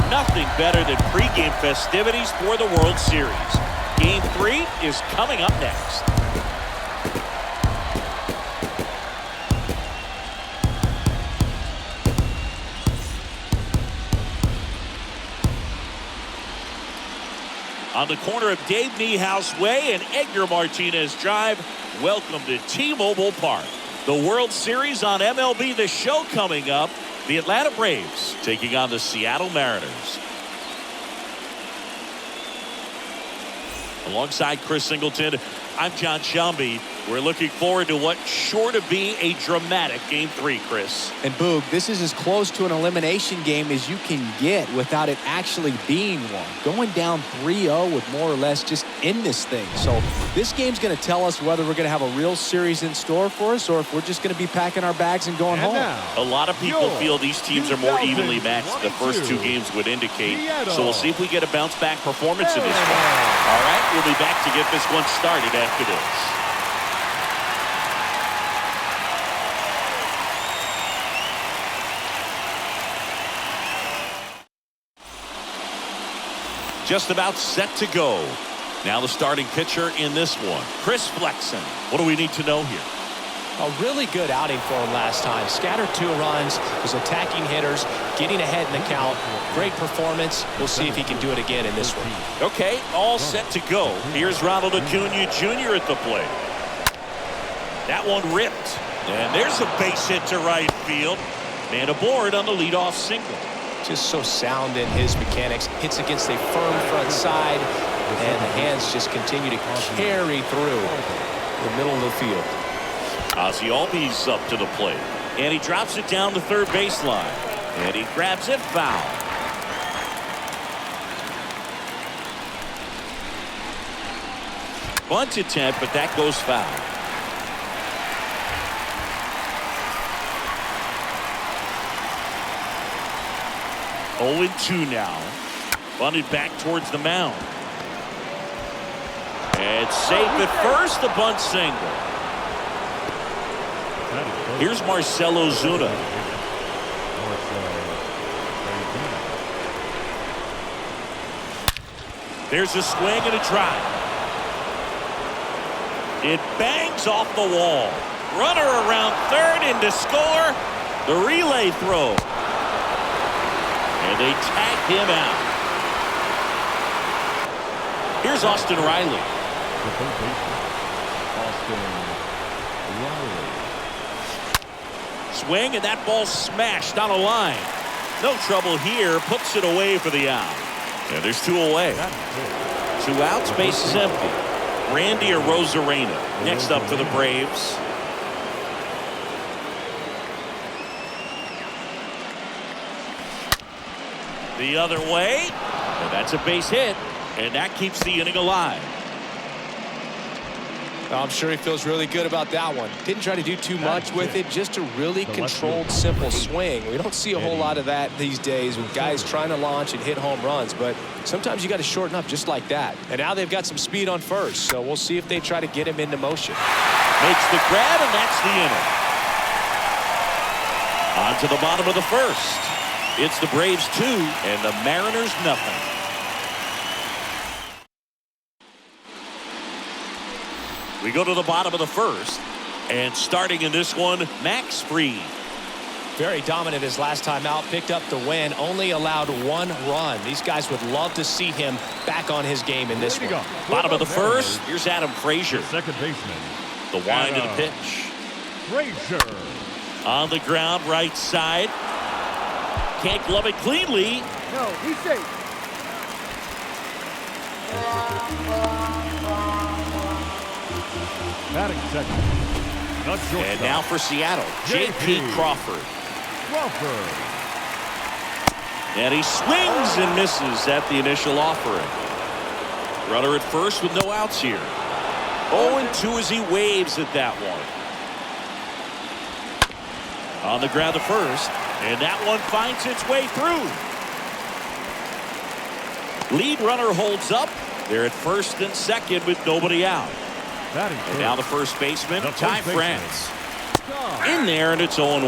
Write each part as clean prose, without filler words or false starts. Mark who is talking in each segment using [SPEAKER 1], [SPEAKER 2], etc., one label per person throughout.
[SPEAKER 1] Nothing better than pregame festivities for the World Series. Game 3 is coming up next. On the corner of Dave Niehaus Way and Edgar Martinez Drive, welcome to T-Mobile Park. The World Series on MLB The Show coming up. The Atlanta Braves taking on the Seattle Mariners. Alongside Chris Singleton, I'm John Shelby. We're looking forward to what's sure to be a dramatic Game 3, Chris.
[SPEAKER 2] And Boog, this is as close to an elimination game as you can get without it actually being one. Going down 3-0 would more or less just end this thing. So this game's going to tell us whether we're going to have a real series in store for us or if we're just going to be packing our bags and going home.
[SPEAKER 1] A lot of people feel these teams are more evenly matched. The first 2 games would indicate. So we'll see if we get a bounce-back performance in this one. All right, we'll be back to get this one started after this. Just about set to go. Now the starting pitcher in this one, Chris Flexen. What do we need to know here?
[SPEAKER 3] A really good outing for him last time. Scattered 2 runs, was attacking hitters, getting ahead in the count. Great performance. We'll see if he can do it again in this one.
[SPEAKER 1] Okay, all set to go. Here's Ronald Acuna Jr. at the plate. That one ripped. And there's a base hit to right field. Man aboard on the leadoff single.
[SPEAKER 3] Just so sound in his mechanics. Hits against a firm front side, and the hands just continue to carry through the middle of the field.
[SPEAKER 1] Ozzie Albies up to the plate, and he drops it down the third baseline, and he grabs it foul. Bunt attempt, but that goes foul. 0-2 now. Bunted back towards the mound. And safe at first, the bunt single. Here's Marcell Ozuna. There's a swing and a drive. It bangs off the wall. Runner around third in to score. The relay throw. And they tag him out. Here's Austin Riley. Swing, and that ball smashed on a line. No trouble here. Puts it away for the out. And there's 2 away. 2 outs, base is empty. Randy Arozarena next up for the Braves. The other way. And that's a base hit. And that keeps the inning alive.
[SPEAKER 3] I'm sure he feels really good about that one. Didn't try to do too much with it, just a really controlled, simple swing. We don't see a whole lot of that these days with guys trying to launch and hit home runs, but sometimes you got to shorten up just like that. And now they've got some speed on first, so we'll see if they try to get him into motion.
[SPEAKER 1] Makes the grab, and that's the inning. On to the bottom of the first. It's the Braves 2 and the Mariners nothing. We go to the bottom of the first, and starting in this one, Max Fried.
[SPEAKER 3] Very dominant his last time out, picked up the win, only allowed 1 run. These guys would love to see him back on his game in this one.
[SPEAKER 1] Bottom of the first, here's Adam Frazier.
[SPEAKER 4] Second baseman.
[SPEAKER 1] The wind of the pitch.
[SPEAKER 4] Frazier.
[SPEAKER 1] On the ground, right side. Can't glove it cleanly.
[SPEAKER 5] No, he's safe.
[SPEAKER 4] Batting second.
[SPEAKER 1] And now for Seattle, J.P. Crawford. And he swings and misses at the initial offering. Runner at first with no outs here. 0-2 as he waves at that one. On the ground to first, and that one finds its way through. Lead runner holds up. They're at first and second with nobody out. And now the first baseman, Ty France. In there, and it's 0-1.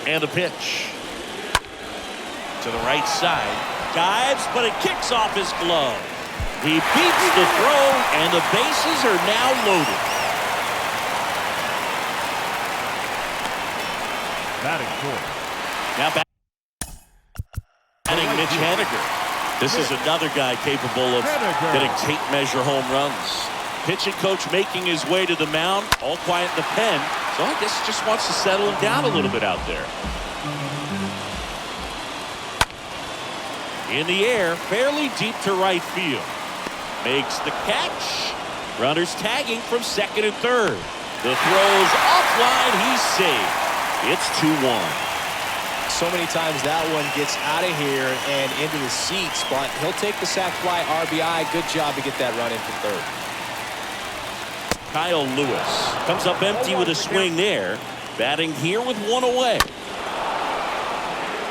[SPEAKER 1] And the pitch. To the right side. Dives, but it kicks off his glove. He beats the throw, and the bases are now loaded.
[SPEAKER 4] Batting fourth.
[SPEAKER 1] Now batting Mitch Haniger. This is another guy capable of getting tape measure home runs. Pitching coach making his way to the mound, all quiet in the pen. So I guess he just wants to settle him down a little bit out there. In the air, fairly deep to right field. Makes the catch. Runners tagging from second and third. The throw's offline. He's safe. It's 2-1.
[SPEAKER 3] So many times that one gets out of here and into the seats, but he'll take the sac fly RBI. Good job to get that run in for third.
[SPEAKER 1] Kyle Lewis comes up empty with a swing there. Batting here with 1 away.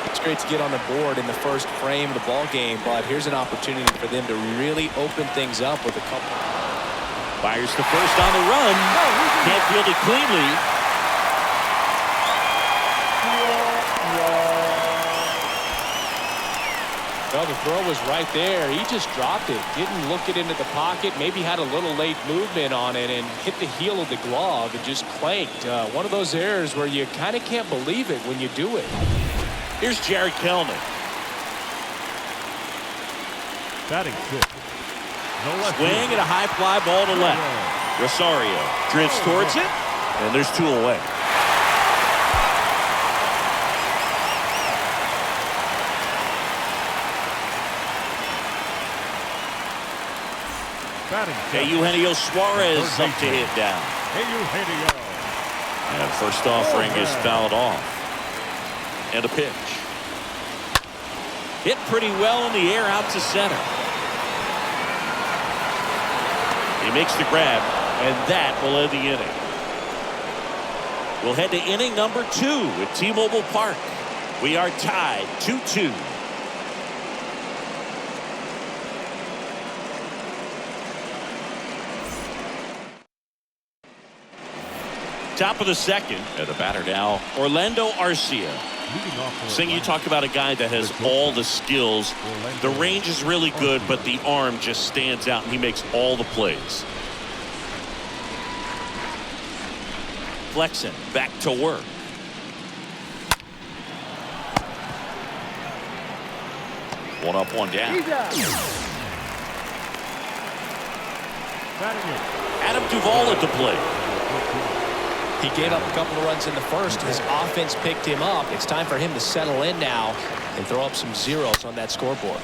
[SPEAKER 3] It's great to get on the board in the first frame of the ball game, but here's an opportunity for them to really open things up with a couple.
[SPEAKER 1] Fires to first on the run. Can't field it cleanly.
[SPEAKER 3] Well, the throw was right there. He just dropped it. Didn't look it into the pocket. Maybe had a little late movement on it and hit the heel of the glove and just clanked. One of those errors where you kind of can't believe it when you do it.
[SPEAKER 1] Here's Jared Kelenic.
[SPEAKER 4] Batting fifth.
[SPEAKER 1] Swing and a high fly ball to left. Rosario drifts towards it, and there's 2 away. Eugenio Suarez up to hit down. And first offering is fouled off. And a pitch. Hit pretty well in the air out to center. He makes the grab, and that will end the inning. We'll head to inning number 2 at T-Mobile Park. We are tied 2-2. Top of the second. And the batter now, Orlando Arcia. Sing, you talk about a guy that has all the skills. The range is really good, but the arm just stands out, and he makes all the plays. Flexen back to work. One up, one down. Adam Duvall at the plate.
[SPEAKER 3] He gave up a couple of runs in the first. His offense picked him up. It's time for him to settle in now and throw up some zeros on that scoreboard.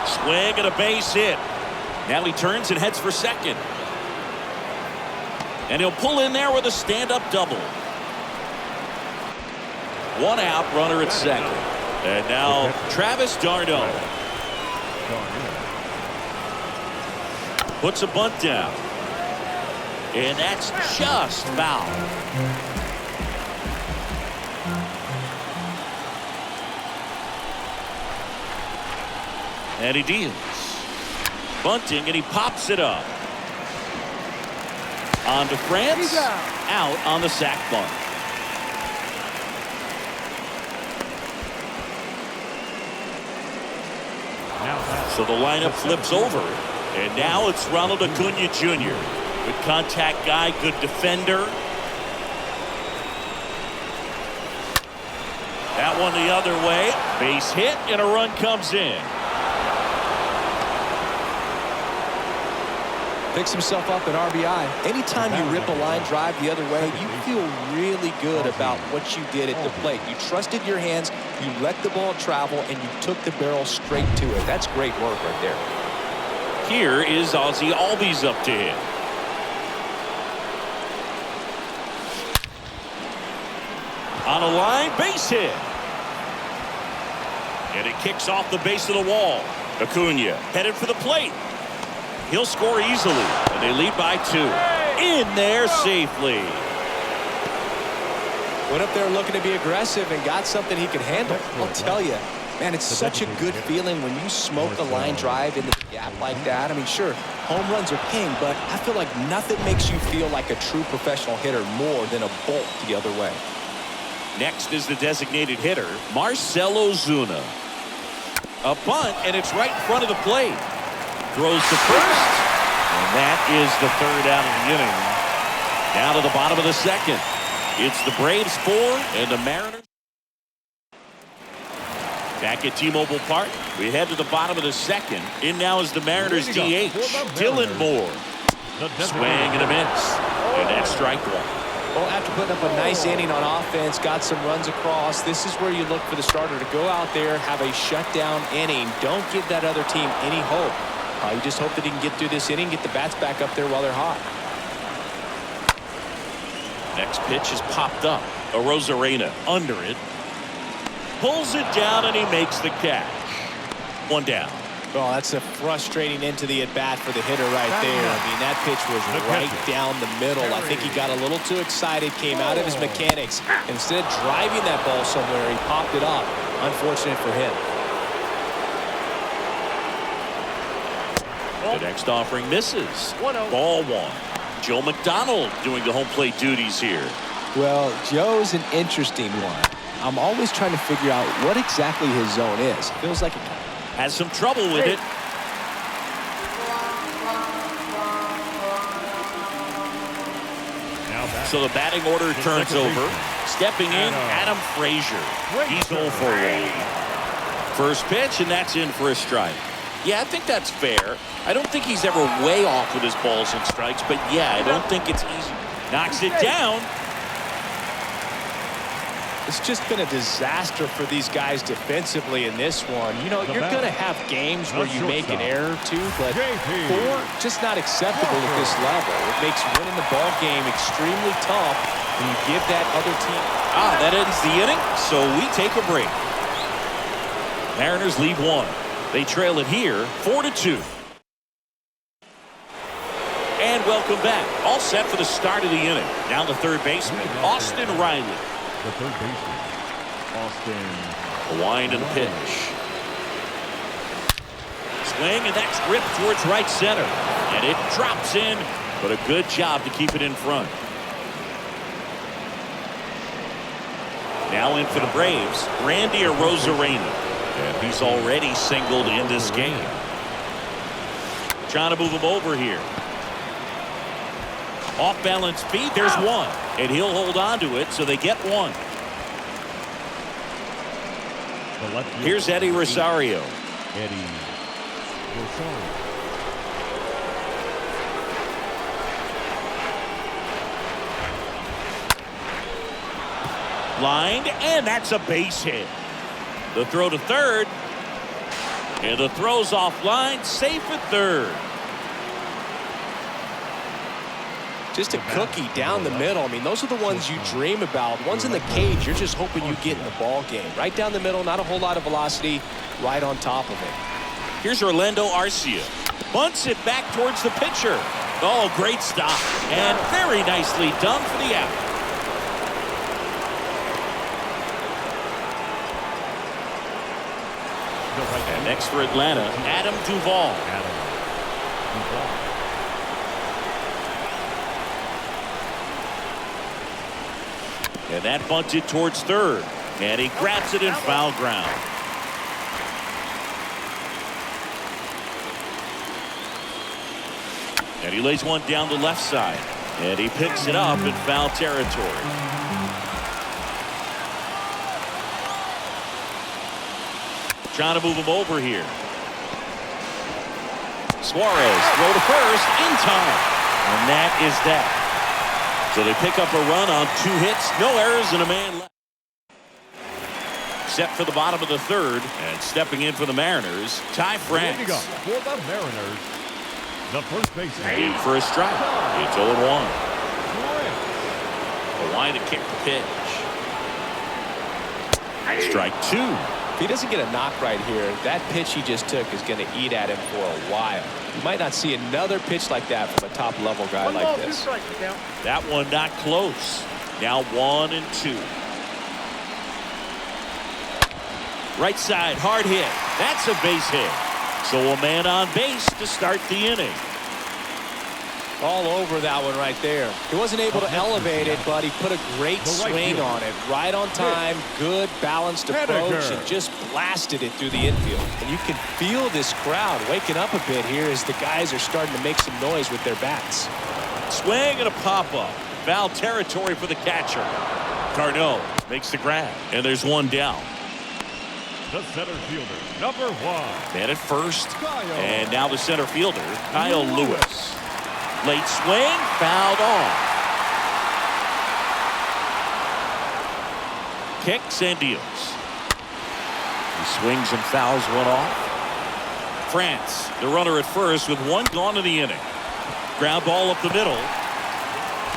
[SPEAKER 1] Swing and a base hit. Now he turns and heads for second. And he'll pull in there with a stand-up double. One out, runner at second. And now Travis d'Arnaud puts a bunt down. And that's just foul. And he deals. Bunting, and he pops it up. On to France. Out on the sac bunt. So the lineup flips over. And now it's Ronald Acuna Jr. Good contact guy, good defender. That one the other way. Base hit, and a run comes in.
[SPEAKER 3] Picks himself up an RBI. Anytime you rip a line drive the other way, you feel really good about what you did at the plate. You trusted your hands, you let the ball travel, and you took the barrel straight to it. That's great work right there.
[SPEAKER 1] Here is Ozzie Albies up to him. On a line, base hit. And it kicks off the base of the wall. Acuna headed for the plate. He'll score easily, and they lead by 2. In there safely.
[SPEAKER 3] Went up there looking to be aggressive and got something he could handle. I'll tell you, man, it's such a good feeling when you smoke a line drive into the gap like that. I mean, sure, home runs are king, but I feel like nothing makes you feel like a true professional hitter more than a bolt the other way.
[SPEAKER 1] Next is the designated hitter, Marcell Ozuna. A bunt, and it's right in front of the plate. Throws to first, and that is the third out of the inning. Down to the bottom of the second. It's the Braves 4 and the Mariners. Back at T-Mobile Park, we head to the bottom of the second. In now is the Mariners DH, Dylan Moore. Swing and a miss, and that's strike one.
[SPEAKER 3] Well, after putting up a nice inning on offense, got some runs across, this is where you look for the starter to go out there, have a shutdown inning. Don't give that other team any hope. You just hope that he can get through this inning, get the bats back up there while they're hot.
[SPEAKER 1] Next pitch is popped up. Arozarena under it. Pulls it down, and he makes the catch. One down.
[SPEAKER 3] Well, that's a frustrating end to the at-bat for the hitter right there. I mean, that pitch was right down the middle. I think he got a little too excited, came out of his mechanics. Instead of driving that ball somewhere, he popped it up. Unfortunate for him.
[SPEAKER 1] The next offering misses. Ball one. Joe McDonald doing the home plate duties here.
[SPEAKER 2] Well, Joe's an interesting one. I'm always trying to figure out what exactly his zone is. Feels like it
[SPEAKER 1] has some trouble with it. So the batting order turns over. Stepping in, Adam Frazier. He's 0 for 1. First pitch, and that's in for a strike. Yeah, I think that's fair. I don't think he's ever way off with his balls and strikes, but yeah, I don't think it's easy. Knocks it down.
[SPEAKER 3] It's just been a disaster for these guys defensively in this one. You know, you're going to have games where you make an error or two, but 4, just not acceptable at this level. It makes winning the ball game extremely tough when you give that other team.
[SPEAKER 1] That ends the inning, so we take a break. Mariners lead 1. They trail it here, 4-2. And welcome back. All set for the start of the inning. Now the third baseman, Austin Riley.
[SPEAKER 4] The third baseman, Austin.
[SPEAKER 1] A wind and a pitch. Swing, and that's ripped towards right center. And it drops in, but a good job to keep it in front. Now in for the Braves, Randy Arozarena. And he's already singled in this game. Trying to move him over here. Off balance feed, there's one. And he'll hold on to it, so they get one. Here's Eddie Rosario.
[SPEAKER 4] Eddie Rosario.
[SPEAKER 1] Lined, and that's a base hit. The throw to third. And the throw's offline, safe at third.
[SPEAKER 3] Just a cookie down the middle. I mean, those are the ones you dream about. Ones in the cage, you're just hoping you get in the ball game. Right down the middle, not a whole lot of velocity, right on top of it.
[SPEAKER 1] Here's Orlando Arcia. Bunts it back towards the pitcher. Oh, great stop. And very nicely done for the out. And next for Atlanta, Adam Duvall. And that bunted towards third. And he grabs it in foul ground. And he lays one down the left side. And he picks it up in foul territory. Trying to move him over here. Suarez throw to first in time. And that is that. So they pick up a run on 2 hits, no errors, and a man left. Set for the bottom of the third, and stepping in for the Mariners, Ty France.
[SPEAKER 4] For the Mariners, the first baseman.
[SPEAKER 1] In for a strike. It's 0-1. Hawaii to kick the pitch. Strike 2.
[SPEAKER 3] If he doesn't get a knock right here, that pitch he just took is going to eat at him for a while. You might not see another pitch like that from a top-level guy like this.
[SPEAKER 1] That one not close. Now 1-2. Right side, hard hit. That's a base hit. So a man on base to start the inning.
[SPEAKER 3] All over that one right there. He wasn't able to elevate it, but he put a great swing on it. Right on time, good balanced approach, and just blasted it through the infield. And you can feel this crowd waking up a bit here as the guys are starting to make some noise with their bats.
[SPEAKER 1] Swing and a pop-up. Foul territory for the catcher. Carno makes the grab, and there's one down.
[SPEAKER 4] The center fielder, number 1.
[SPEAKER 1] Man at first, and now the center fielder, Kyle Lewis. Late swing, fouled off. Kicks and deals. He swings and fouls one off. France, the runner at first with one gone in the inning. Ground ball up the middle.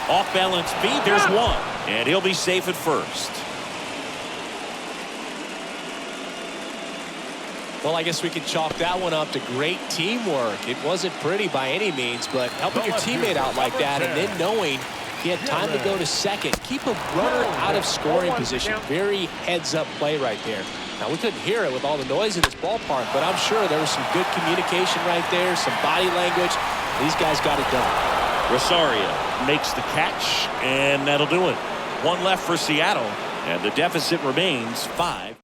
[SPEAKER 1] Off balance speed, there's one. And he'll be safe at first.
[SPEAKER 3] Well, I guess we could chalk that one up to great teamwork. It wasn't pretty by any means, but helping your teammate out like that and then knowing he had time to go to second, keep a runner out of scoring position. Very heads-up play right there. Now, we couldn't hear it with all the noise in this ballpark, but I'm sure there was some good communication right there, some body language. These guys got it done.
[SPEAKER 1] Rosario makes the catch, and that'll do it. One left for Seattle, and the deficit remains 5.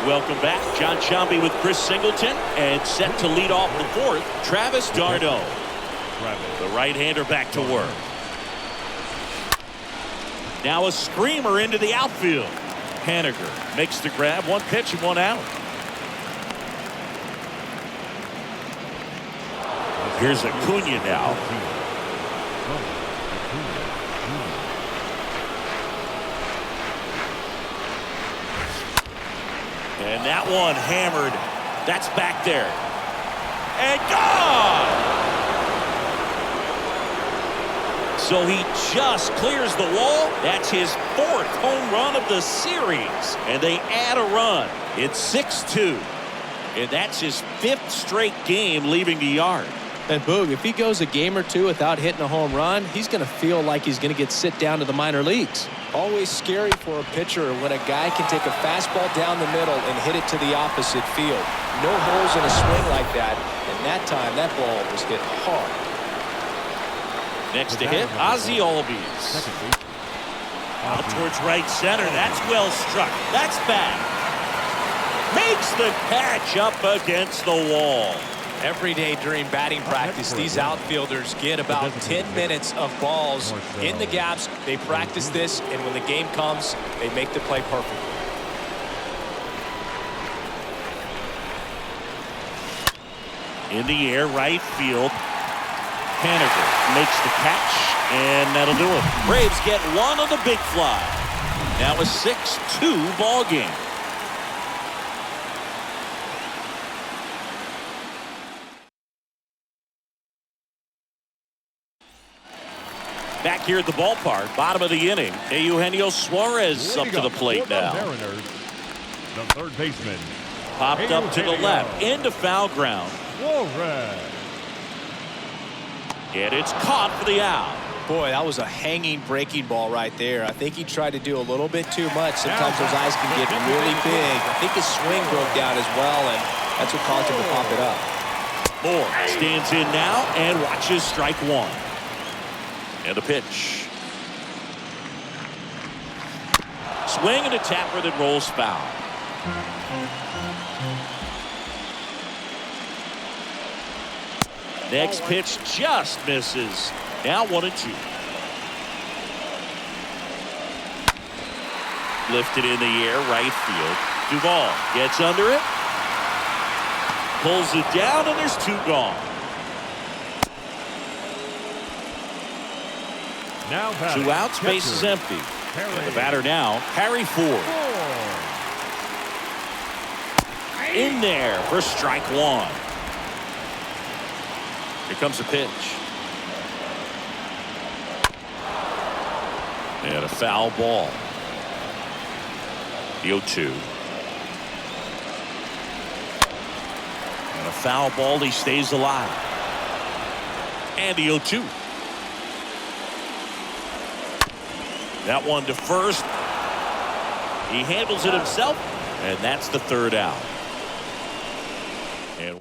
[SPEAKER 1] Welcome back. John Sciambi with Chris Singleton, and set to lead off the 4th, Travis d'Arnaud. The right-hander back to work. Now a screamer into the outfield. Haniger makes the grab. One pitch and one out. Here's Acuna now. And that one hammered. That's back there. And gone! So he just clears the wall. That's his 4th home run of the series. And they add a run. It's 6-2. And that's his 5th straight game leaving the yard.
[SPEAKER 3] And Boog, if he goes a game or two without hitting a home run, he's going to feel like he's going to get sit down to the minor leagues. Always scary for a pitcher when a guy can take a fastball down the middle and hit it to the opposite field. No holes in a swing like that. And that time, that ball was hit hard.
[SPEAKER 1] Next to hit, Ozzie Albies. Out towards right center. That's well struck. That's back. Makes the catch up against the wall.
[SPEAKER 3] Every day during batting practice, these outfielders get about 10 minutes of balls in the gaps. They practice this, and when the game comes, they make the play perfect.
[SPEAKER 1] In the air, right field. Haniger makes the catch, and that'll do it. Braves get one on the big fly. Now a 6-2 ball game. Back here at the ballpark, bottom of the inning, Eugenio Suarez up to the plate now.
[SPEAKER 4] Mariners, the third baseman,
[SPEAKER 1] Popped up to the left, into foul ground.
[SPEAKER 4] Suarez.
[SPEAKER 1] And it's caught for the out.
[SPEAKER 3] Boy, that was a hanging breaking ball right there. I think he tried to do a little bit too much. Sometimes those eyes can get really big. I think his swing broke down as well, and that's what caused him to pop it up.
[SPEAKER 1] Moore stands in now and watches strike one. And a pitch. Swing and a tapper that rolls foul. Next pitch just misses. Now 1-2. Lifted in the air, right field. Duvall gets under it. Pulls it down, and there's two gone.
[SPEAKER 4] Now batting,
[SPEAKER 1] Two outs, base is empty. And the batter now, Harry Ford. In there for strike one. Here comes a pitch. And a foul ball. The 0-2. And a foul ball, he stays alive. And the 0-2. That one to first. He handles it himself, and that's the third out. And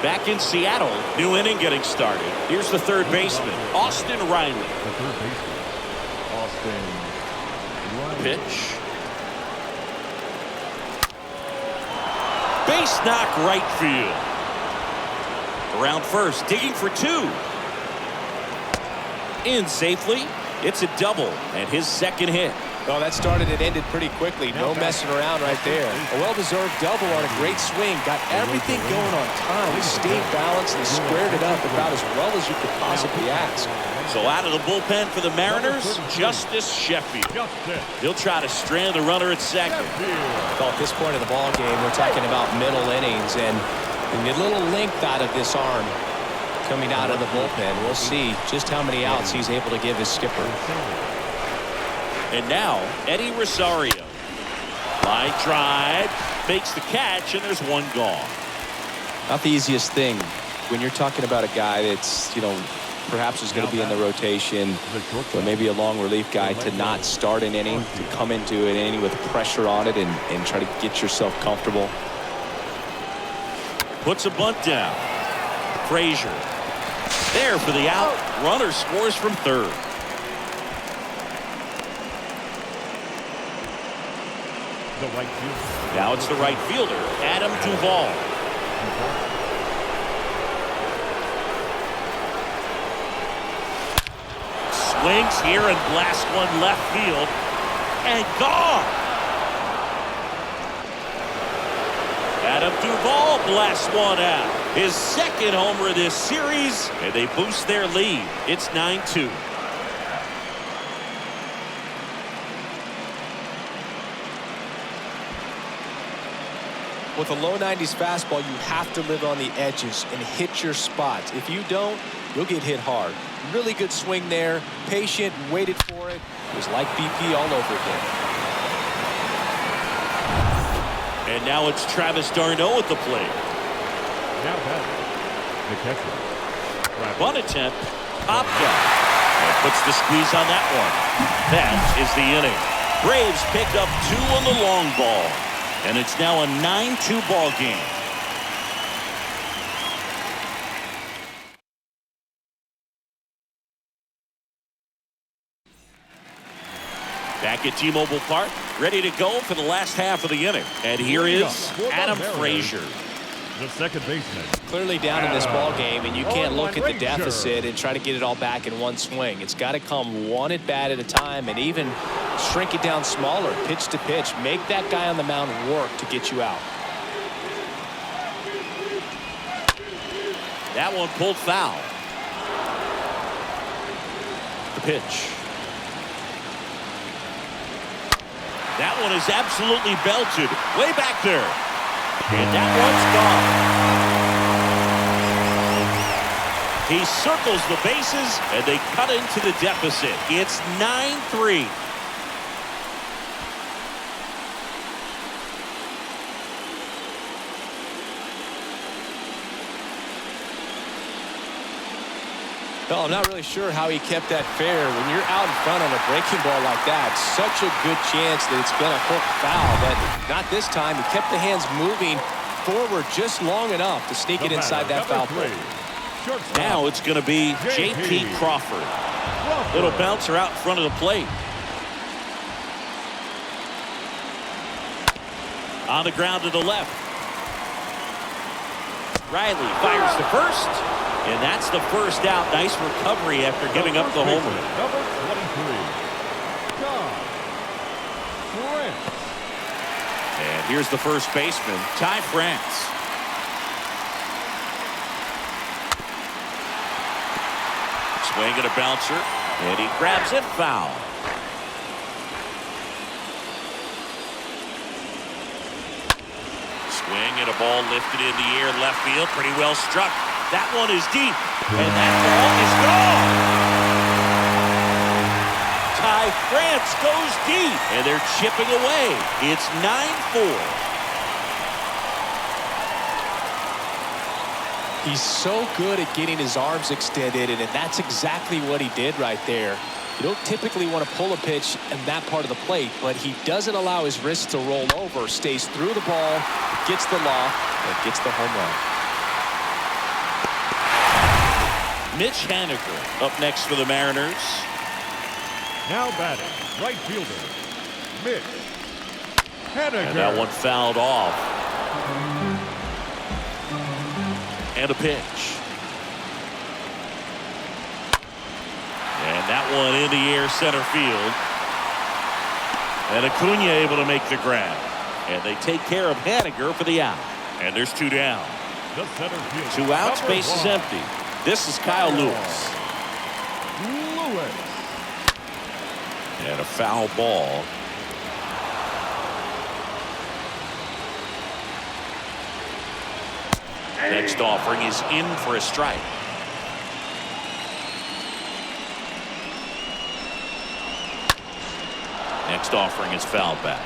[SPEAKER 1] back in Seattle, new inning getting started. Here's the third baseman, Austin Riley.
[SPEAKER 4] The third baseman, Austin Riley.
[SPEAKER 1] Pitch. Base knock right field. Around first, digging for two. In safely. It's a double and his second hit.
[SPEAKER 3] Well, that started and ended pretty quickly. No messing around right there. A well-deserved double on a great swing. Got everything going on time. He stayed balanced and squared it up about as well as you could possibly ask.
[SPEAKER 1] So out of the bullpen for the Mariners, Justice Sheffield. He'll try to strand the runner at second.
[SPEAKER 3] Well, at this point of the ball game, we're talking about middle innings, and we get a little length out of this arm coming out of the bullpen. We'll see just how many outs he's able to give his skipper.
[SPEAKER 1] And now, Eddie Rosario. Line drive, makes the catch, and there's one gone.
[SPEAKER 2] Not the easiest thing when you're talking about a guy that's, perhaps is going to be in the rotation, or maybe a long relief guy, to not start an inning, to come into an inning with pressure on it and try to get yourself comfortable.
[SPEAKER 1] Puts a bunt down. Frazier. There for the out. Runner scores from third.
[SPEAKER 4] The right fielder.
[SPEAKER 1] Now it's the right fielder, Adam Duvall. Swings here and blasts one left field. And gone. Adam Duvall blasts one out. His second homer this series, and they boost their lead. It's 9-2.
[SPEAKER 3] With a low 90s fastball, you have to live on the edges and hit your spots. If you don't, you'll get hit hard. Really good swing there. Patient, waited for it. It was like BP all over again.
[SPEAKER 1] And now it's Travis d'Arnaud at the plate.
[SPEAKER 4] Now batting, the catcher.
[SPEAKER 1] Bunt attempt, popped up, and puts the squeeze on that one. That is the inning. Braves pick up 2 on the long ball, and it's now a 9-2 ball game. Back at T-Mobile Park, ready to go for the last half of the inning. And here is Adam Frazier.
[SPEAKER 4] The second baseman.
[SPEAKER 3] Clearly down in this ball game, and you can't look at the deficit and try to get it all back in one swing. It's got to come one at bat at a time, and even shrink it down smaller, pitch to pitch. Make that guy on the mound work to get you out.
[SPEAKER 1] That one pulled foul. The pitch. That one is absolutely belted. Way back there. And that one's gone. He circles the bases, and they cut into the deficit. It's 9-3.
[SPEAKER 3] Well, I'm not really sure how he kept that fair. When you're out in front on a breaking ball like that, such a good chance that it's going to hook foul, but not this time. He kept the hands moving forward just long enough to sneak it inside that foul play.
[SPEAKER 1] Now it's going to be J.P. Crawford. Little bouncer out in front of the plate. On the ground to the left. Riley fires the first. And that's the first out. Nice recovery after giving up the homer.
[SPEAKER 4] Number 23, John France.
[SPEAKER 1] And here's the first baseman, Ty France. Swing and a bouncer, and he grabs it foul. Swing and a ball lifted in the air, left field, pretty well struck. That one is deep, and that ball is gone. Ty France goes deep, and they're chipping away. It's 9-4.
[SPEAKER 3] He's so good at getting his arms extended, and that's exactly what he did right there. You don't typically want to pull a pitch in that part of the plate, but he doesn't allow his wrist to roll over, stays through the ball, gets the loft, and gets the home run.
[SPEAKER 1] Mitch Haniger up next for the Mariners.
[SPEAKER 4] Now batting, right fielder, Mitch Haniger.
[SPEAKER 1] And that one fouled off. And a pitch. And that one in the air, center field. And Acuna able to make the grab. And they take care of Haniger for the out. And there's two down.
[SPEAKER 4] The center fielder,
[SPEAKER 1] 2 outs,
[SPEAKER 4] number
[SPEAKER 1] base is
[SPEAKER 4] 1.
[SPEAKER 1] empty. This is Kyle Lewis.
[SPEAKER 4] Lewis.
[SPEAKER 1] And a foul ball. Next offering is in for a strike. Next offering is fouled back.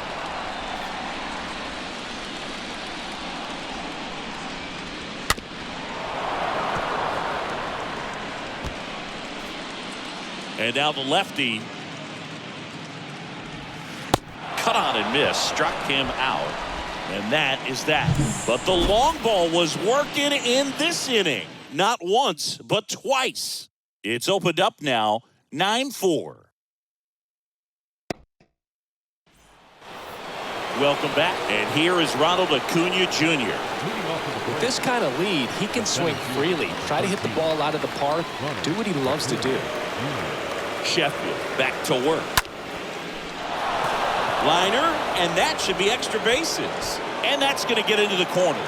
[SPEAKER 1] And now the lefty. Cut on and miss. Struck him out. And that is that. But the long ball was working in this inning. Not once, but twice. It's opened up now, 9-4. Welcome back. And here is Ronald Acuna Jr.
[SPEAKER 3] With this kind of lead, he can swing freely, try to hit the ball out of the park, do what he loves to do.
[SPEAKER 1] Sheffield back to work. Liner, and that should be extra bases. And that's going to get into the corner.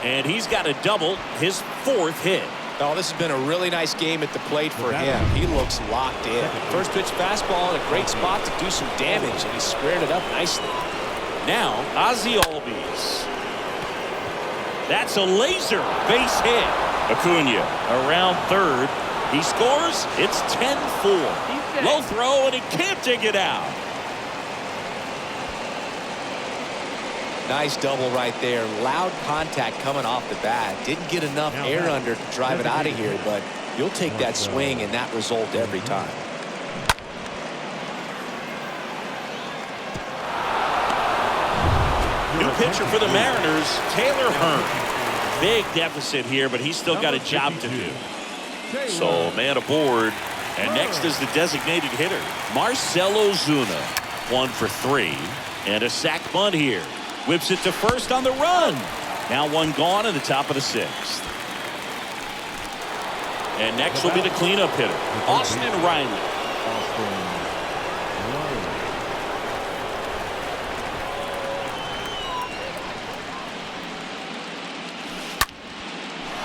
[SPEAKER 1] And he's got a double, his 4th hit.
[SPEAKER 3] Oh, this has been a really nice game at the plate for him. He looks locked in. First pitch fastball in a great spot to do some damage, and he squared it up nicely.
[SPEAKER 1] Now, Ozzie Albies. That's a laser base hit. Acuna around third. He scores. It's 10-4. Low throw, and he can't dig it out.
[SPEAKER 3] Nice double right there. Loud contact coming off the bat. Didn't get enough air under to drive it out of here, but you'll take that swing and that result every time.
[SPEAKER 1] New pitcher for the Mariners, Taylor Hearn. Big deficit here, but he's still got a job to do. So man aboard And next is the designated hitter, Marcell Ozuna. 1 for 3. And a sac bunt here. Whips it to first on the run. Now one gone in the top of the 6th. And next will be the cleanup hitter, Austin Riley.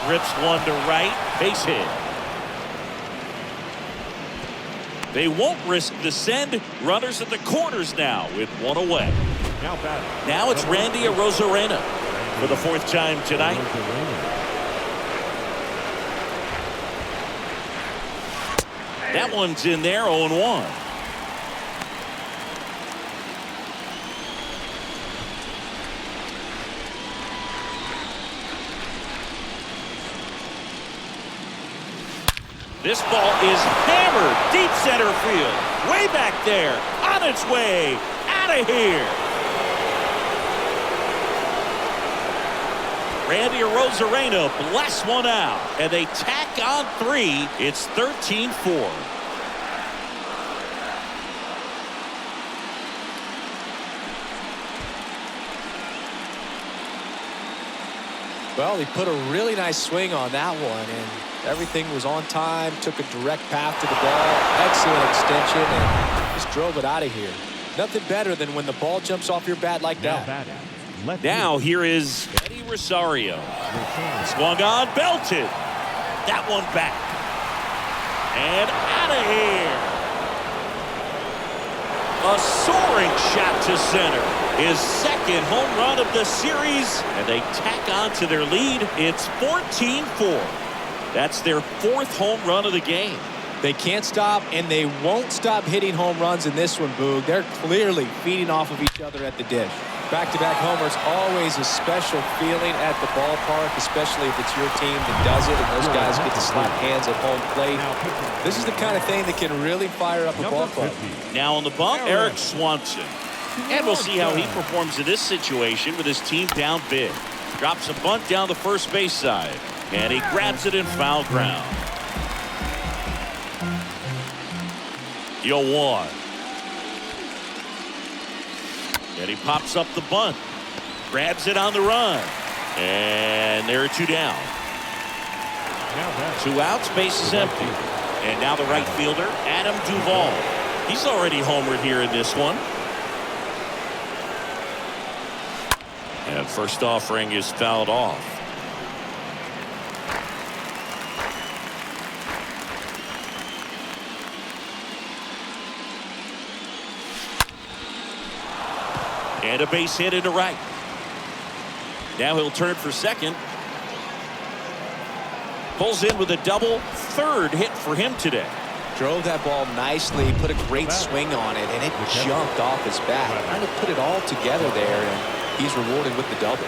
[SPEAKER 1] Rips one to right, base hit. They won't risk the send. Runners at the corners now with one away. Now it's Randy Arozarena for the 4th time tonight. That one's in there, 0-1. This ball is hammered deep center field. Way back there. On its way. Out of here. Randy Arozarena blasts one out. And they tack on 3. It's 13-4.
[SPEAKER 3] Well, he put a really nice swing on that one, and everything was on time, took a direct path to the ball, excellent extension, and just drove it out of here. Nothing better than when the ball jumps off your bat like that.
[SPEAKER 1] Now here is Eddie Rosario. Swung on, belted. That one back. And out of here. A soaring shot to center. His 2nd home run of the series. And they tack on to their lead. It's 14-4. That's their 4th home run of the game.
[SPEAKER 3] They can't stop, and they won't stop hitting home runs in this one, Boog. They're clearly feeding off of each other at the dish. Back-to-back homers, always a special feeling at the ballpark, especially if it's your team that does it, and those guys get to slap hands at home plate. This is the kind of thing that can really fire up a ball club.
[SPEAKER 1] Now on the bump, Eric Swanson. And we'll see how he performs in this situation with his team down big. Drops a bunt down the first base side. And he grabs it in foul ground. 0-1. And he pops up the bunt. Grabs it on the run. And there are 2 down. 2 outs, base is empty. And now the right fielder, Adam Duvall. He's already homered here in this one. And first offering is fouled off. And a base hit into right. Now he'll turn for second. Pulls in with a double. 3rd hit for him today.
[SPEAKER 3] Drove that ball nicely, put a great swing on it, and it jumped off his bat. Trying to put it all together there, and he's rewarded with the double.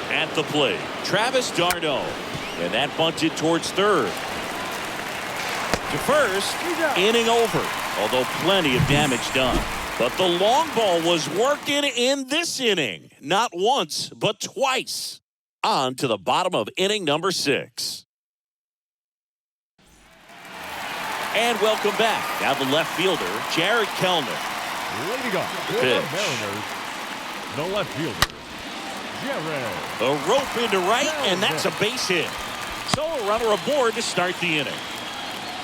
[SPEAKER 1] At the plate, Travis d'Arnaud. And that bunted towards 3rd. To first, inning over. Although plenty of damage done. But the long ball was working in this inning. Not once, but twice. On to the bottom of inning number 6. And welcome back. Now the left fielder, Jared Kellner.
[SPEAKER 4] Leading off for the Mariners, the left fielder, Jared.
[SPEAKER 1] The rope into right, and that's a base hit. So a runner aboard to start the inning.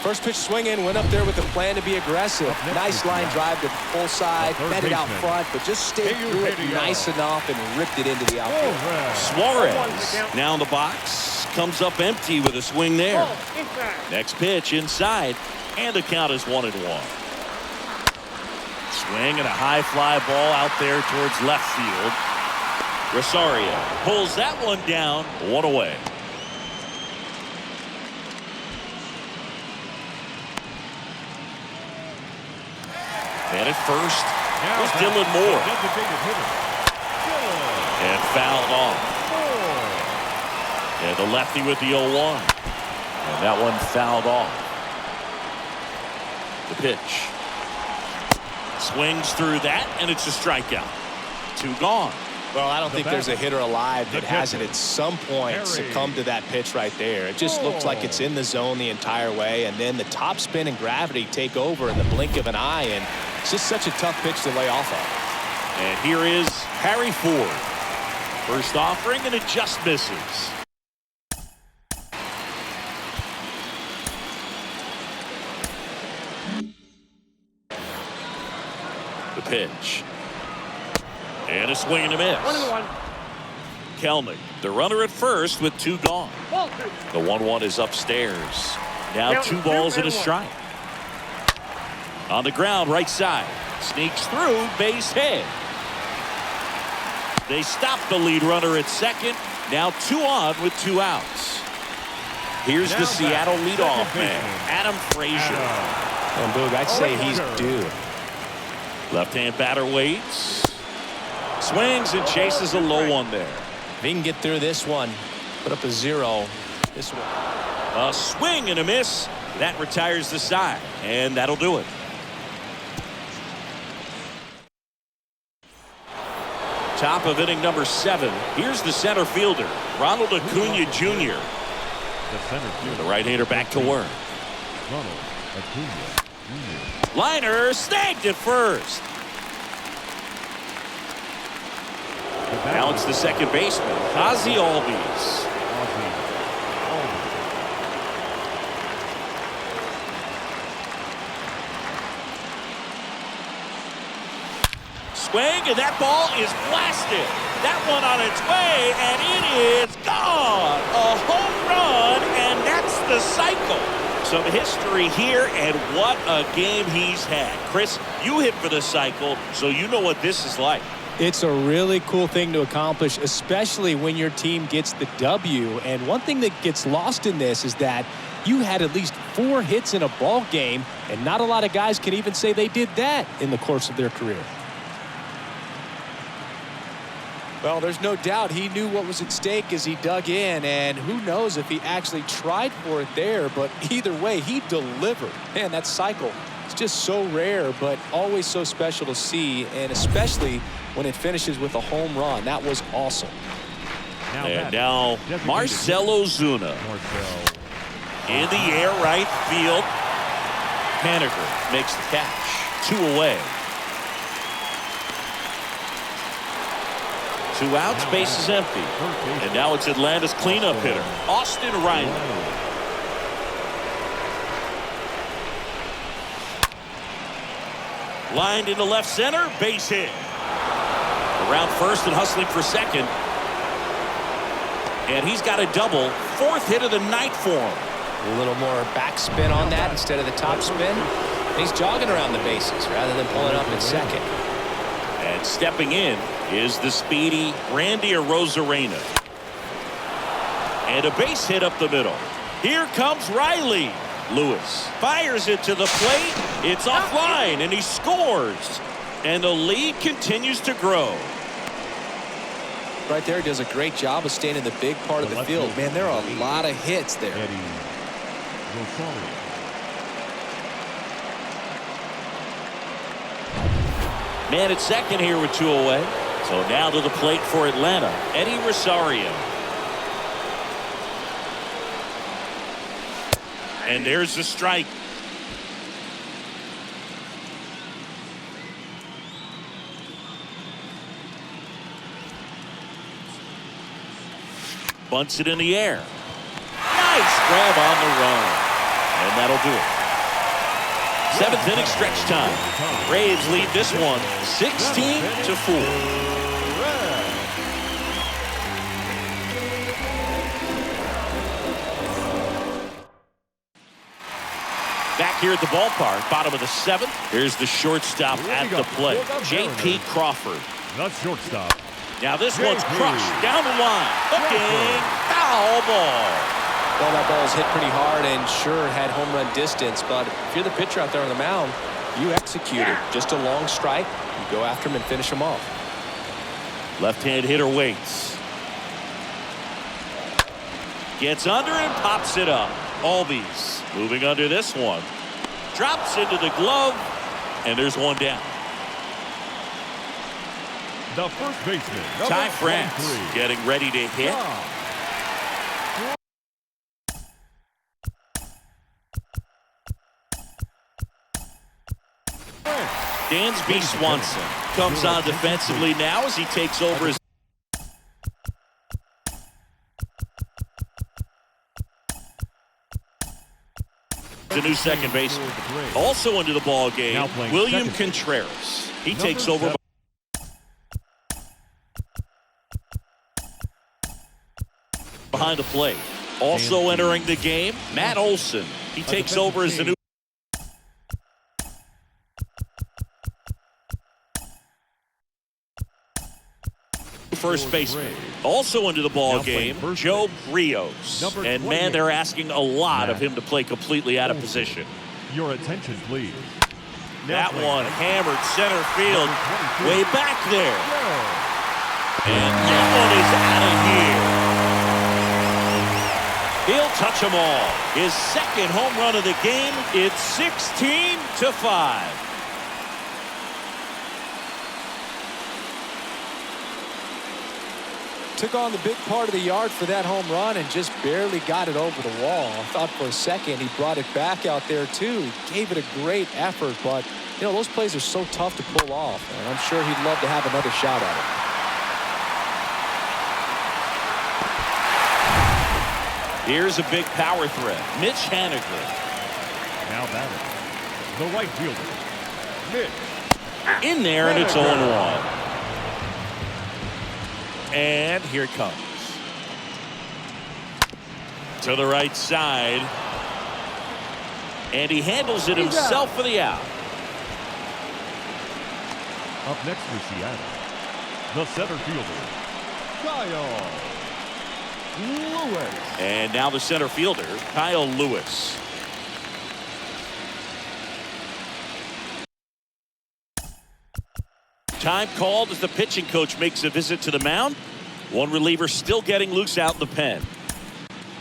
[SPEAKER 3] First pitch swing in, went up there with a plan to be aggressive. Nice line drive to full side, met it out front, but just stayed through it nice enough and ripped it into the outfield.
[SPEAKER 1] Suarez now in the box, comes up empty with a swing there. Next pitch inside, and the count is 1-1. Swing and a high fly ball out there towards left field. Rosario pulls that one down, 1 away. And at first was Dylan Moore. And fouled off. And the lefty with the 0-1. And that one fouled off. The pitch. Swings through that, and it's a strikeout. 2 gone.
[SPEAKER 3] Well, I don't think there's a hitter alive that hasn't at some point succumbed to that pitch right there. It just looks like it's in the zone the entire way, and then the top spin and gravity take over in the blink of an eye, and it's just such a tough pitch to lay off of.
[SPEAKER 1] And here is Harry Ford. First offering, and it just misses. The pitch. And a swing and a miss.
[SPEAKER 5] 1-1.
[SPEAKER 1] Kelnick, the runner at first with 2 gone. The 1-1 is upstairs. Now 2 balls and a strike. On the ground, right side. Sneaks through, base hit. They stop the lead runner at second. Now 2 on with 2 outs. Here's the Seattle leadoff man, Adam Frazier.
[SPEAKER 3] And Boog, I'd say he's due.
[SPEAKER 1] Left-hand batter waits. Swings and chases a low one there.
[SPEAKER 3] If he can get through this one, put up a 0. This one.
[SPEAKER 1] A swing and a miss. That retires the side, and that'll do it. Top of inning number 7. Here's the center fielder, Ronald Acuna Jr. The right-hander back to work.
[SPEAKER 4] Ronald Acuna Jr.
[SPEAKER 1] Liner snagged at first. Now it's the second baseman, Ozzie Albies. Swing, and that ball is blasted. That one on its way, and it is gone. A home run, and that's the cycle. Some history here, and what a game he's had. Chris, you hit for the cycle, so you know what this is like.
[SPEAKER 2] It's a really cool thing to accomplish, especially when your team gets the W. And one thing that gets lost in this is that you had at least 4 hits in a ball game, and not a lot of guys can even say they did that in the course of their career. Well, there's no doubt he knew what was at stake as he dug in, and who knows if he actually tried for it there, but either way, he delivered. Man, that cycle is just so rare, but always so special to see, and especially when it finishes with a home run. That was awesome.
[SPEAKER 1] And now Marcell Ozuna in the air, right field. Haniger makes the catch. 2 away. 2 outs, base is empty. And now it's Atlanta's cleanup hitter, Austin Riley. Lined into left center, base hit. Around first and hustling for second. And he's got a double, 4th hit of the night for him.
[SPEAKER 3] A little more backspin on that instead of the top spin. He's jogging around the bases rather than pulling up at second.
[SPEAKER 1] And stepping in is the speedy Randy Arozarena. And a base hit up the middle. Here comes Riley. Lewis fires it to the plate. It's offline, and he scores. And the lead continues to grow.
[SPEAKER 2] Right there, does a great job of staying in the big part of the field. Man, there are a lot of hits there.
[SPEAKER 1] Man at second here with 2 away. So now to the plate for Atlanta, Eddie Rosario. And there's the strike. Bunts it in the air. Nice grab on the run. And that'll do it. 7th inning stretch time. Braves lead this one 16-4. Back here at the ballpark, bottom of the 7th. Here's the shortstop at the plate, J.P. Crawford.
[SPEAKER 4] That's shortstop.
[SPEAKER 1] Now this one's crushed down the line. Looking, foul ball.
[SPEAKER 3] Well, that ball's hit pretty hard and sure had home run distance, but if you're the pitcher out there on the mound, you execute it. Just a long strike. You go after him and finish him off.
[SPEAKER 1] Left-hand hitter waits. Gets under and pops it up. Albies moving under this one. Drops into the glove, and there's one down.
[SPEAKER 4] The first baseman,
[SPEAKER 1] Ty
[SPEAKER 4] number
[SPEAKER 1] France
[SPEAKER 4] 23.
[SPEAKER 1] getting ready to hit. Dansby Swanson comes on defensively now as he takes over his the new second baseman. Also into the ball game, William Contreras. He takes over behind the plate. Also entering the game, Matt Olson. He takes over as the new first baseman. Also into the ball game, Joe Rios. And man, they're asking a lot of him to play completely out of position.
[SPEAKER 4] Your attention, please.
[SPEAKER 1] That one hammered center field, way back there. And that one is out of here. He'll touch them all. His second home run of the game. It's 16-5.
[SPEAKER 2] Took on the big part of the yard for that home run and just barely got it over the wall. I thought for a second he brought it back out there too. He gave it a great effort, but you know those plays are so tough to pull off, and I'm sure he'd love to have another shot at it.
[SPEAKER 1] Here's a big power threat, Mitch Haniger.
[SPEAKER 4] Now batting, the right fielder, Mitch.
[SPEAKER 1] In there, and it's 0-1. And here it comes. To the right side. And he handles it himself for the out.
[SPEAKER 4] Up next for Seattle, the center fielder, Kyle Lewis.
[SPEAKER 1] And now the center fielder, Kyle Lewis. Time called as the pitching coach makes a visit to the mound. One reliever still getting loose out in the pen.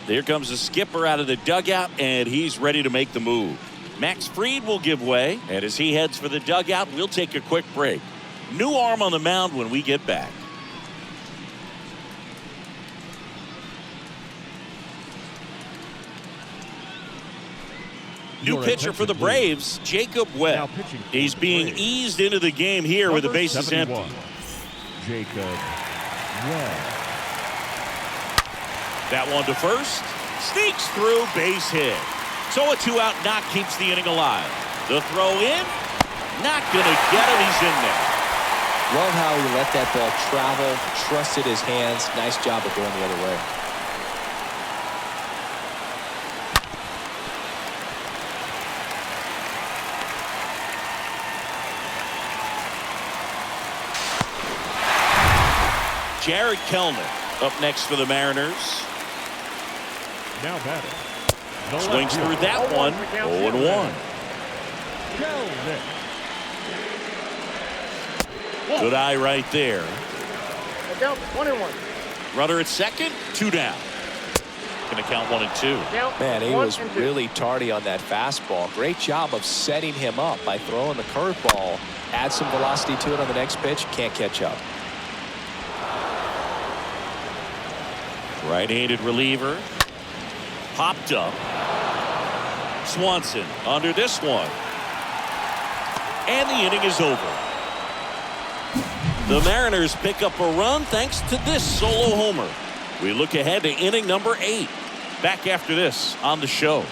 [SPEAKER 1] There comes the skipper out of the dugout, and he's ready to make the move. Max Fried will give way, and as he heads for the dugout, we'll take a quick break. New arm on the mound when we get back. New pitcher for the Braves, Jacob Webb. He's being eased into the game here with the bases empty.
[SPEAKER 4] Jacob Webb.
[SPEAKER 1] That one to first. Sneaks through, base hit. So a two-out knock keeps the inning alive. The throw in. Not going to get him. He's in there.
[SPEAKER 2] Love how he let that ball travel, trusted his hands. Nice job of going the other way.
[SPEAKER 1] Jared Kellner up next for the Mariners.
[SPEAKER 4] Now batting.
[SPEAKER 1] Swings through that one. 0-1. Good eye right there.
[SPEAKER 5] Down 1-1.
[SPEAKER 1] Runner at second, 2 down. Going to count 1 and 2.
[SPEAKER 2] Man, he was really tardy on that fastball. Great job of setting him up by throwing the curveball. Add some velocity to it on the next pitch. Can't catch up.
[SPEAKER 1] Right-handed reliever. Popped up. Swanson under this one. And the inning is over. The Mariners pick up a run thanks to this solo homer. We look ahead to inning number 8. Back after this on the show.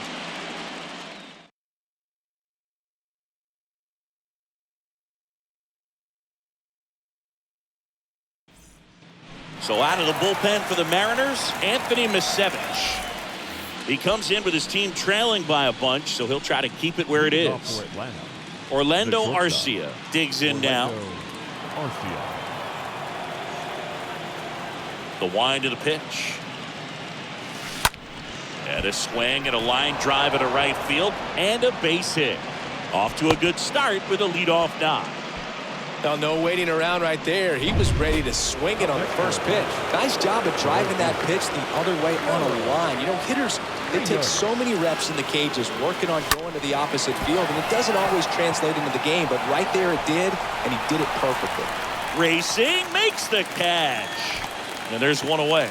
[SPEAKER 1] So out of the bullpen for the Mariners, Anthony Misevich. He comes in with his team trailing by a bunch, so he'll try to keep it where it is. Orlando Arcia digs in now. The wind of the pitch. And a swing and a line drive at a right field and a base hit. Off to a good start with a leadoff knock.
[SPEAKER 3] Now, no waiting around right there. He was ready to swing it on the first pitch.
[SPEAKER 2] Nice job of driving that pitch the other way on a line. You know, hitters, they take so many reps in the cages working on going to the opposite field, and it doesn't always translate into the game, but right there it did, and he did it perfectly.
[SPEAKER 1] Racing, makes the catch. And there's one away.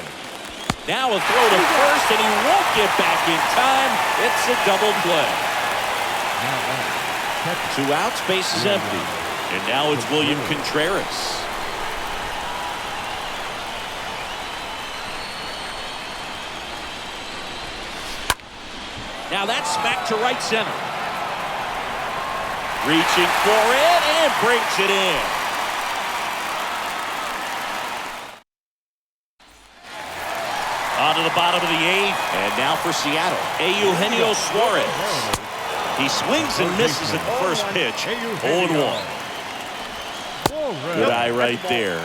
[SPEAKER 1] Now a throw to first, and he won't get back in time. It's a double play. 2 outs, base is empty. And now it's William Contreras. Now that's smacked to right center. Reaching for it and brings it in. On to the bottom of the 8th. And now for Seattle, Eugenio Suarez. He swings and misses at the first pitch. 0-1. Good eye right there.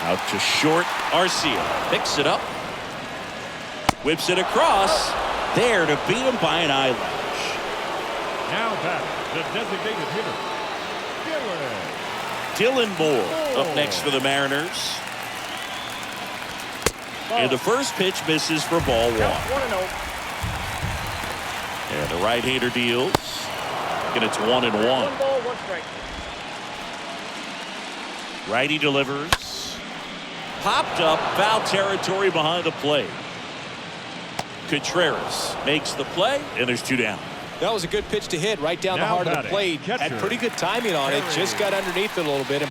[SPEAKER 1] Out to short. Arcia picks it up. Whips it across. There to beat him by an eyelash.
[SPEAKER 4] Now back, the designated hitter,
[SPEAKER 1] Dylan Moore up next for the Mariners. And the first pitch misses for ball 1.
[SPEAKER 5] 1-0.
[SPEAKER 1] And the right-hander deals. And it's 1-1.
[SPEAKER 5] 1 ball, 1 strike.
[SPEAKER 1] Righty delivers. Popped up, foul territory behind the plate. Contreras makes the play, and there's 2 down.
[SPEAKER 3] That was a good pitch to hit right down the
[SPEAKER 4] Now
[SPEAKER 3] heart of the
[SPEAKER 4] batting,
[SPEAKER 3] plate. Had
[SPEAKER 4] catcher,
[SPEAKER 3] pretty good timing on it. Just got underneath it a little bit.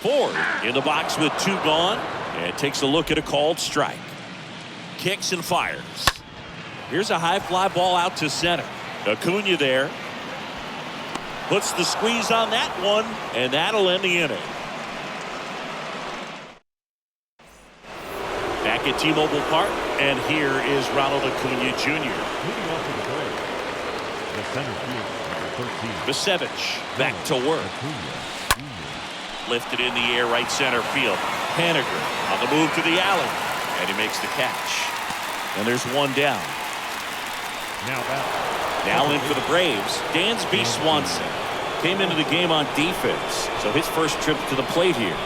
[SPEAKER 1] Ford in the box with 2 gone, and takes a look at a called strike. Kicks and fires. Here's a high fly ball out to center. Acuna there. Puts the squeeze on that one, and that'll end the inning. Back at T-Mobile Park, and here is Ronald Acuna Jr.
[SPEAKER 4] Leading off to the plate, the center field, number 13.
[SPEAKER 1] Visevich back to work.
[SPEAKER 4] Acuna Jr.
[SPEAKER 1] Lifted in the air, right center field. Haniger on the move to the alley, and he makes the catch. And there's 1 down.
[SPEAKER 4] Now back.
[SPEAKER 1] Now in for the Braves, Dansby Swanson. Came into the game on defense, so his first trip to the plate here.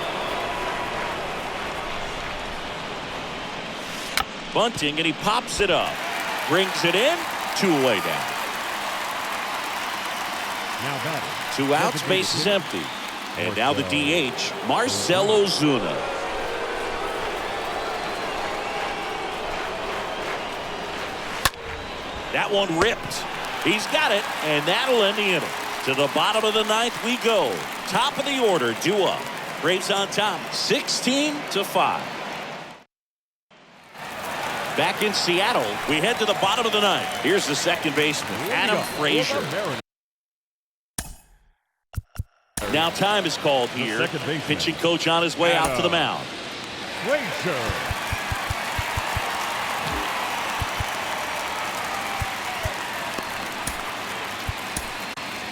[SPEAKER 1] Bunting, and he pops it up. Brings it in, 2 away down.
[SPEAKER 4] Now batting.
[SPEAKER 1] 2 outs, base is empty. And now the DH, Marcell Ozuna. That one ripped. He's got it, and that'll end the inning. To the bottom of the 9th we go. Top of the order, due up. Braves on top, 16-5. Back in Seattle, we head to the bottom of the 9th. Here's the second baseman, Adam Frazier. Now time is called here. Pitching coach on his way out to the mound.
[SPEAKER 4] Frazier.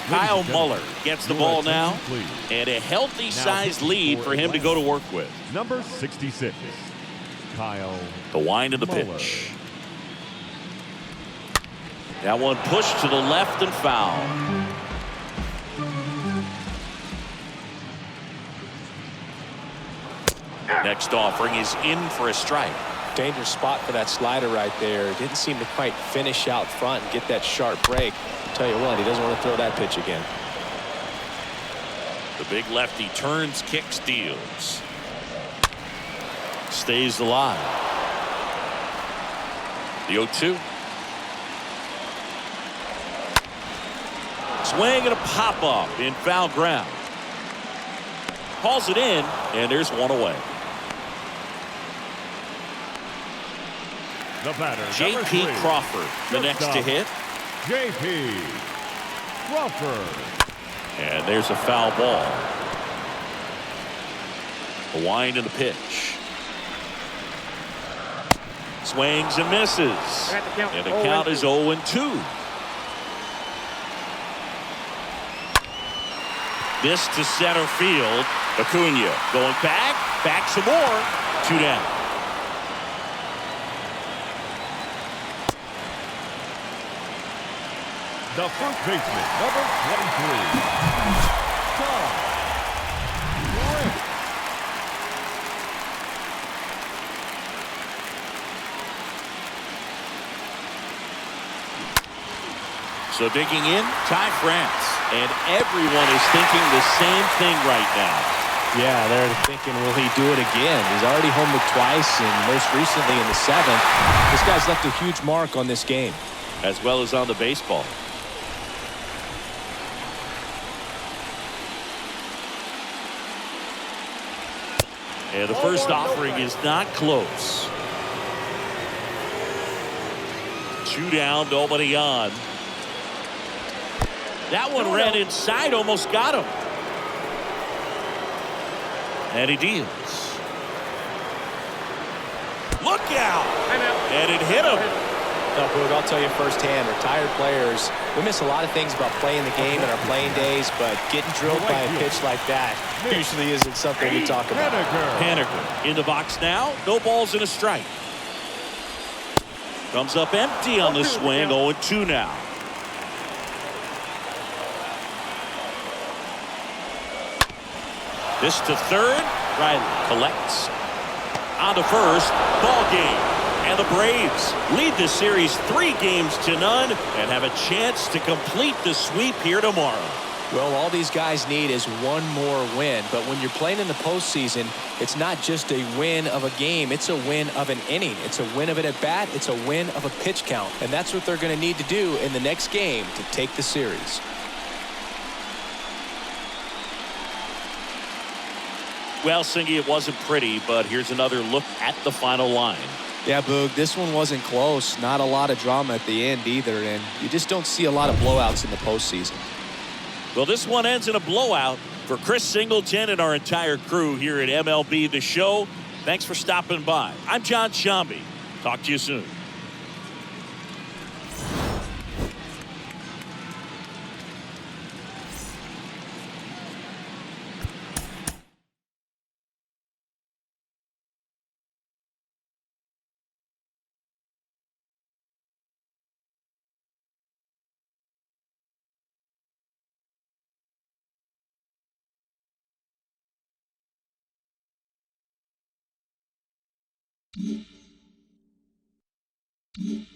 [SPEAKER 1] Kyle Muller gets the ball now, and a healthy sized lead for him to go to work with.
[SPEAKER 4] Number 66, Kyle.
[SPEAKER 1] The wind of the pitch. That one pushed to the left and foul. Next offering is in for a strike.
[SPEAKER 3] Dangerous spot for that slider right there. Didn't seem to quite finish out front and get that sharp break. Tell you what, he doesn't want to throw that pitch again.
[SPEAKER 1] The big lefty turns, kicks, deals. Stays alive. The 0-2. Swing and a pop up in foul ground. Calls it in, and there's one away.
[SPEAKER 4] The batter,
[SPEAKER 1] J.P. Crawford, the next to hit.
[SPEAKER 4] J.P. Crawford.
[SPEAKER 1] And there's a foul ball. The wind and the pitch. Swings and misses. And the count is 0-2. This to center field. Acuna going back some more. 2 down.
[SPEAKER 4] The first baseman, number 23. Tom Rick.
[SPEAKER 1] So digging in, Ty France. And everyone is thinking the same thing right now.
[SPEAKER 3] Yeah, they're thinking, will he do it again? He's already homered twice, and most recently in the 7th. This guy's left a huge mark on this game.
[SPEAKER 1] As well as on the baseball. And the first offering is not close. 2 down, nobody on. That one ran inside, almost got him. And he deals. Look out! And it hit him.
[SPEAKER 3] No, Boog, I'll tell you firsthand, retired players, we miss a lot of things about playing the game in our playing days, but getting drilled by a pitch like that usually isn't something you talk about.
[SPEAKER 1] Haniger in the box now. No balls and a strike. Comes up empty on the swing. 0-2 now. This to third. Riley collects. On to first. Ball game. And the Braves lead the series 3-0 and have a chance to complete the sweep here tomorrow.
[SPEAKER 3] Well, all these guys need is one more win. But when you're playing in the postseason, it's not just a win of a game. It's a win of an inning. It's a win of an at-bat. It's a win of a pitch count. And that's what they're going to need to do in the next game to take the series.
[SPEAKER 1] Well, Singy, it wasn't pretty, but here's another look at the final line.
[SPEAKER 2] Yeah, Boog, this one wasn't close. Not a lot of drama at the end either, and you just don't see a lot of blowouts in the postseason.
[SPEAKER 1] Well, this one ends in a blowout. For Chris Singleton and our entire crew here at MLB The Show, thanks for stopping by. I'm John Sciambi. Talk to you soon.
[SPEAKER 6] Mm-hmm.